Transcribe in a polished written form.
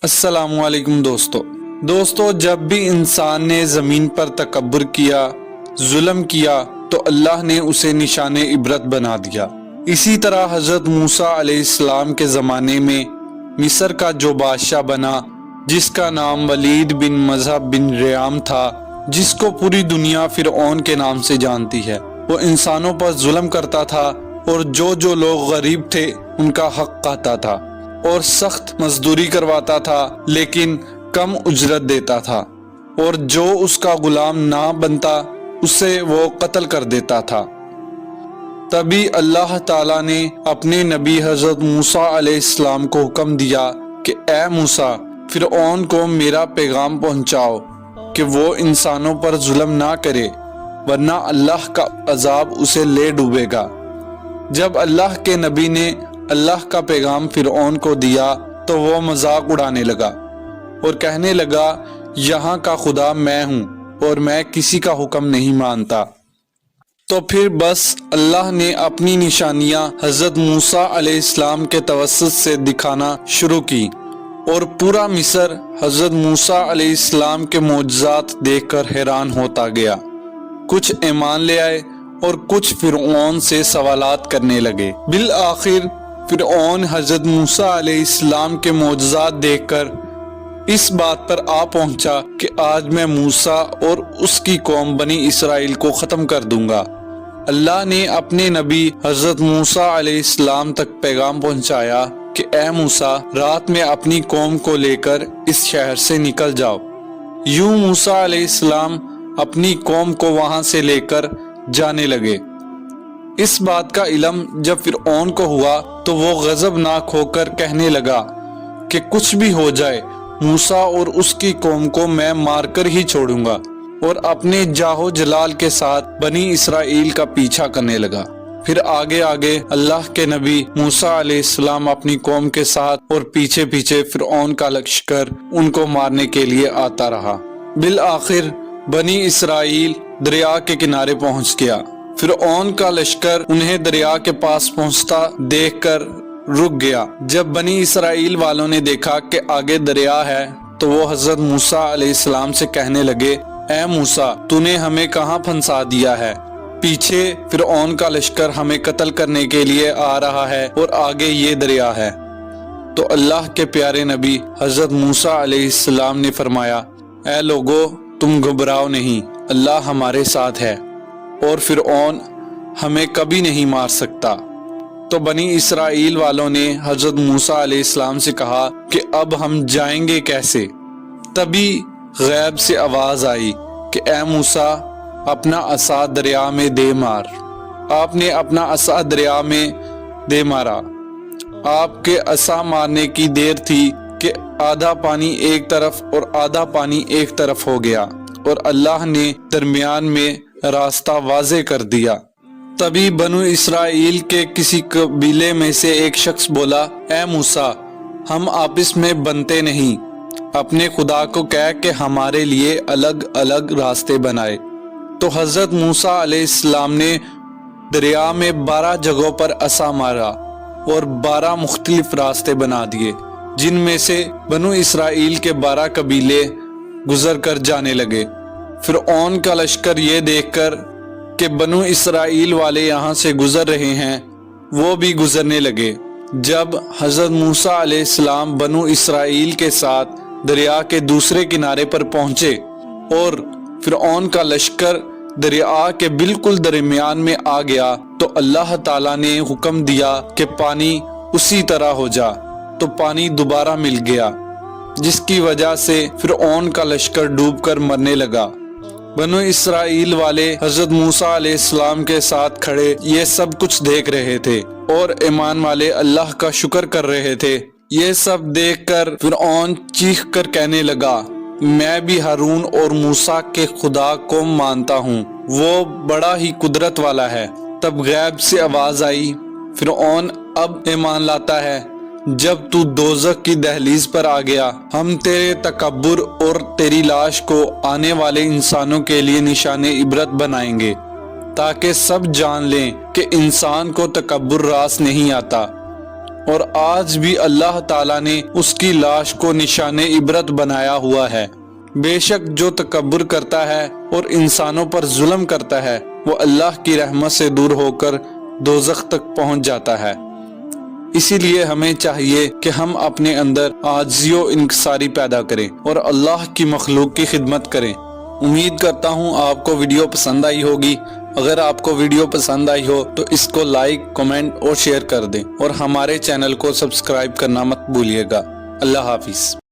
السلام علیکم دوستو جب بھی انسان نے زمین پر تکبر کیا، ظلم کیا تو اللہ نے اسے نشان عبرت بنا دیا۔ اسی طرح حضرت موسیٰ علیہ السلام کے زمانے میں مصر کا جو بادشاہ بنا، جس کا نام ولید بن مذہب بن ریام تھا، جس کو پوری دنیا فرعون کے نام سے جانتی ہے، وہ انسانوں پر ظلم کرتا تھا اور جو لوگ غریب تھے ان کا حق کھاتا تھا اور سخت مزدوری کرواتا تھا لیکن کم اجرت دیتا تھا، اور جو اس کا غلام نہ بنتا اسے وہ قتل کر دیتا تھا۔ تبھی اللہ تعالیٰ نے اپنے نبی حضرت موسیٰ علیہ السلام کو حکم دیا کہ اے موسیٰ، فرعون کو میرا پیغام پہنچاؤ کہ وہ انسانوں پر ظلم نہ کرے ورنہ اللہ کا عذاب اسے لے ڈوبے گا۔ جب اللہ کے نبی نے اللہ کا پیغام فرعون کو دیا تو وہ مذاق اڑانے لگا اور کہنے لگا، یہاں کا خدا میں ہوں اور میں کسی کا حکم نہیں مانتا۔ تو پھر بس اللہ نے اپنی نشانیاں حضرت موسیٰ علیہ السلام کے توسط سے دکھانا شروع کی، اور پورا مصر حضرت موسیٰ علیہ السلام کے معجزات دیکھ کر حیران ہوتا گیا۔ کچھ ایمان لے آئے اور کچھ فرعون سے سوالات کرنے لگے۔ بالآخر فرعون حضرت موسیٰ علیہ السلام کے معجزات دیکھ کر اس بات پر آ پہنچا کہ آج میں موسیٰ اور اس کی قوم بنی اسرائیل کو ختم کر دوں گا۔ اللہ نے اپنے نبی حضرت موسیٰ علیہ السلام تک پیغام پہنچایا کہ اے موسیٰ، رات میں اپنی قوم کو لے کر اس شہر سے نکل جاؤ۔ یوں موسیٰ علیہ السلام اپنی قوم کو وہاں سے لے کر جانے لگے۔ اس بات کا علم جب فرعون کو ہوا تو وہ غضبناک ہو کر کہنے لگا کہ کچھ بھی ہو جائے، موسیٰ اور اس کی قوم کو میں مار کر ہی چھوڑوں گا، اور اپنے جاہو جلال کے ساتھ بنی اسرائیل کا پیچھا کرنے لگا۔ پھر آگے اللہ کے نبی موسیٰ علیہ السلام اپنی قوم کے ساتھ اور پیچھے پیچھے فرعون کا لشکر ان کو مارنے کے لیے آتا رہا۔ بالآخر بنی اسرائیل دریا کے کنارے پہنچ گیا۔ فرعون کا لشکر انہیں دریا کے پاس پہنچتا دیکھ کر رک گیا۔ جب بنی اسرائیل والوں نے دیکھا کہ آگے دریا ہے تو وہ حضرت موسیٰ علیہ السلام سے کہنے لگے، اے موسیٰ، تو نے ہمیں کہاں پھنسا دیا ہے؟ پیچھے فرعون کا لشکر ہمیں قتل کرنے کے لیے آ رہا ہے اور آگے یہ دریا ہے۔ تو اللہ کے پیارے نبی حضرت موسیٰ علیہ السلام نے فرمایا، اے لوگو، تم گھبراؤ نہیں، اللہ ہمارے ساتھ ہے اور فرعون ہمیں کبھی نہیں مار سکتا۔ تو بنی اسرائیل والوں نے حضرت موسیٰ علیہ السلام سے کہا کہ اب ہم جائیں گے کیسے؟ تبھی غیب سے آواز آئی کہ اے موسیٰ، اپنا عصا دریا میں دے مار۔ آپ نے اپنا عصا دریا میں دے مارا۔ آپ کے عصا مارنے کی دیر تھی کہ آدھا پانی ایک طرف اور آدھا پانی ایک طرف ہو گیا، اور اللہ نے درمیان میں راستہ واضح کر دیا۔ تبھی بنو اسرائیل کے کسی قبیلے میں سے ایک شخص بولا، اے موسیٰ، ہم آپس میں بنتے نہیں، اپنے خدا کو کہہ کہ ہمارے لیے الگ الگ راستے بنائے۔ تو حضرت موسیٰ علیہ السلام نے دریا میں 12 جگہوں پر عصا مارا اور 12 مختلف راستے بنا دیے، جن میں سے بنو اسرائیل کے 12 قبیلے گزر کر جانے لگے۔ فرعون کا لشکر یہ دیکھ کر کہ بنو اسرائیل والے یہاں سے گزر رہے ہیں، وہ بھی گزرنے لگے۔ جب حضرت موسیٰ علیہ السلام بنو اسرائیل کے ساتھ دریا کے دوسرے کنارے پر پہنچے اور فرعون کا لشکر دریا کے بالکل درمیان میں آ گیا تو اللہ تعالیٰ نے حکم دیا کہ پانی اسی طرح ہو جا، تو پانی دوبارہ مل گیا، جس کی وجہ سے فرعون کا لشکر ڈوب کر مرنے لگا۔ بنو اسرائیل والے حضرت موسیٰ علیہ السلام کے ساتھ کھڑے یہ سب کچھ دیکھ رہے تھے اور ایمان والے اللہ کا شکر کر رہے تھے۔ یہ سب دیکھ کر فرعون چیخ کر کہنے لگا، میں بھی ہارون اور موسیٰ کے خدا کو مانتا ہوں، وہ بڑا ہی قدرت والا ہے۔ تب غیب سے آواز آئی، فرعون اب ایمان لاتا ہے، جب تو دوزخ کی دہلیز پر آ گیا، ہم تیرے تکبر اور تیری لاش کو آنے والے انسانوں کے لیے نشان عبرت بنائیں گے، تاکہ سب جان لیں کہ انسان کو تکبر راس نہیں آتا۔ اور آج بھی اللہ تعالیٰ نے اس کی لاش کو نشان عبرت بنایا ہوا ہے۔ بے شک جو تکبر کرتا ہے اور انسانوں پر ظلم کرتا ہے وہ اللہ کی رحمت سے دور ہو کر دوزخ تک پہنچ جاتا ہے۔ اسی لیے ہمیں چاہیے کہ ہم اپنے اندر عاجزی و انکساری پیدا کریں اور اللہ کی مخلوق کی خدمت کریں۔ امید کرتا ہوں آپ کو ویڈیو پسند آئی ہوگی۔ اگر آپ کو ویڈیو پسند آئی ہو تو اس کو لائک، کمنٹ اور شیئر کر دیں اور ہمارے چینل کو سبسکرائب کرنا مت بھولیے گا۔ اللہ حافظ۔